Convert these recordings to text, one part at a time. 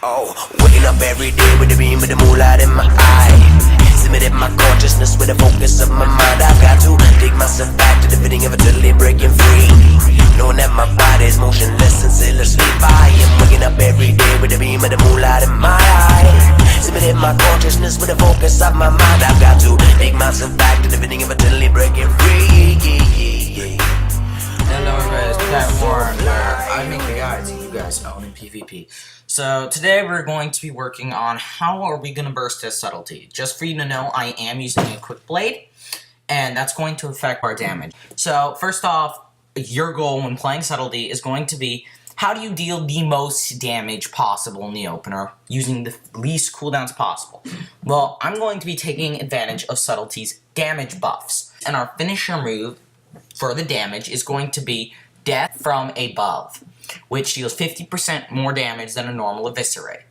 Oh, waking up every day with the beam of the moonlight in my eye. Submitted my consciousness with the focus of my mind. I've got to dig myself back to the fitting of a totally breaking free. Knowing that my body's motionless and still asleep. I am waking up every day with the beam of the moonlight in my eye. Submitted my consciousness with the focus of my mind. I've got to dig myself back to the fitting of a totally breaking free. Hello everybody, it's Pat Warren, where I make the guides you guys own in PvP. So today we're going to be working on how are we going to burst his subtlety. Just for you to know, I am using a quick blade, and that's going to affect our damage. So first off, your goal when playing subtlety is going to be how do you deal the most damage possible in the opener using the least cooldowns possible. Well, I'm going to be taking advantage of subtlety's damage buffs, and our finisher move for the damage is going to be Death from Above, which deals 50% more damage than a normal Eviscerate.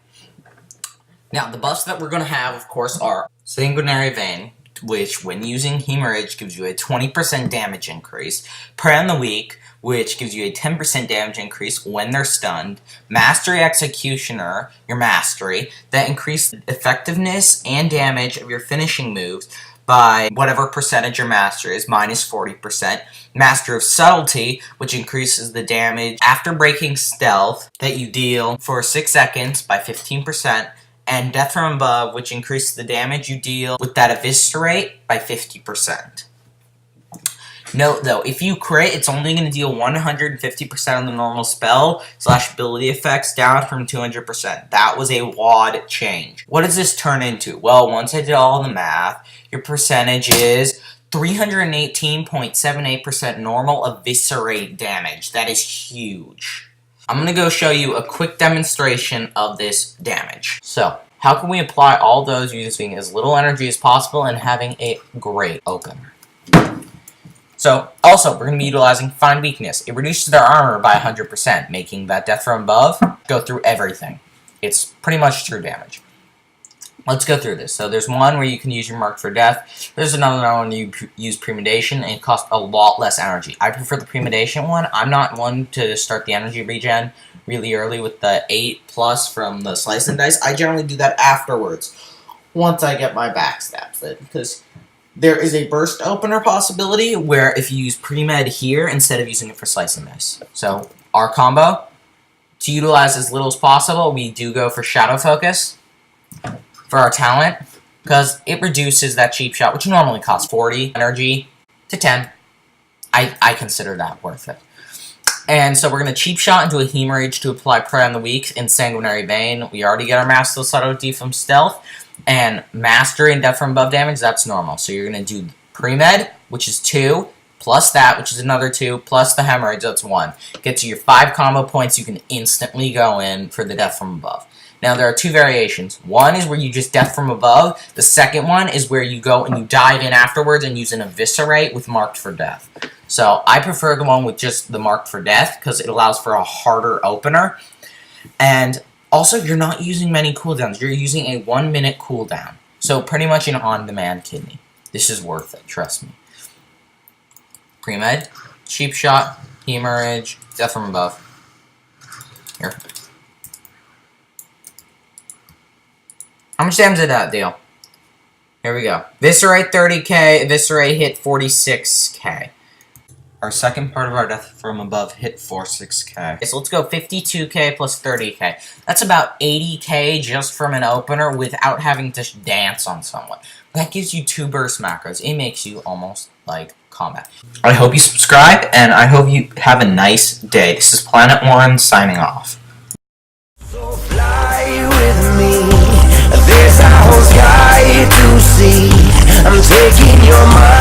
Now, the buffs that we're going to have, of course, are Sanguinary Vein, which, when using Hemorrhage, gives you a 20% damage increase. Prey on the Weak, which gives you a 10% damage increase when they're stunned. Mastery Executioner, your mastery, that increases the effectiveness and damage of your finishing moves by whatever percentage your mastery is, minus 40%. Master of Subtlety, which increases the damage after breaking stealth that you deal for 6 seconds by 15%. And Death from Above, which increases the damage you deal with that Eviscerate by 50%. Note though, if you crit, it's only going to deal 150% of the normal spell / ability effects, down from 200%. That was a WoD change. What does this turn into? Well, once I did all the math, your percentage is 318.78% normal Eviscerate damage. That is huge. I'm going to go show you a quick demonstration of this damage. So, how can we apply all those using as little energy as possible and having a great opener? So, also, we're going to be utilizing Find Weakness. It reduces their armor by 100%, making that Death from Above go through everything. It's pretty much true damage. Let's go through this. So, there's one where you can use your Mark for Death. There's another one where you use Premeditation, and it costs a lot less energy. I prefer the Premeditation one. I'm not one to start the energy regen really early with the 8+ from the Slice and Dice. I generally do that afterwards, once I get my backstabs in, because there is a burst opener possibility where if you use pre-med here instead of using it for Slice and Dice. So, our combo, to utilize as little as possible, we do go for Shadow Focus for our talent, because it reduces that cheap shot, which normally costs 40 energy, to 10. I consider that worth it. And so we're going to cheap shot into a Hemorrhage to apply Prey on the Weak in Sanguinary Vein. We already get our Master of Subtlety from Stealth. And Mastery and Death from Above damage, that's normal. So you're going to do Pre-Med, which is 2, plus that, which is another 2, plus the Hemorrhage, that's 1. Get to your 5 combo points, you can instantly go in for the Death from Above. Now, there are 2 variations. One is where you just Death from Above. The second one is where you go and you dive in afterwards and use an Eviscerate with Marked for Death. So, I prefer the one with just the Marked for Death, because it allows for a harder opener. And also, you're not using many cooldowns. You're using a 1-minute cooldown. So, pretty much an on-demand kidney. This is worth it, trust me. Pre-Med, Cheap Shot, Hemorrhage, Death from Above. Here. How much damage did that deal? Here we go. Eviscerate 30k, Eviscerate hit 46k. Our second part of our Death from Above hit 46k. Okay, so let's go 52k plus 30k. That's about 80k just from an opener without having to dance on someone. That gives you 2 burst macros. It makes you almost like combat. I hope you subscribe, and I hope you have a nice day. This is Planet Warren signing off. So fly with me. There's a whole sky to see. I'm taking your mind.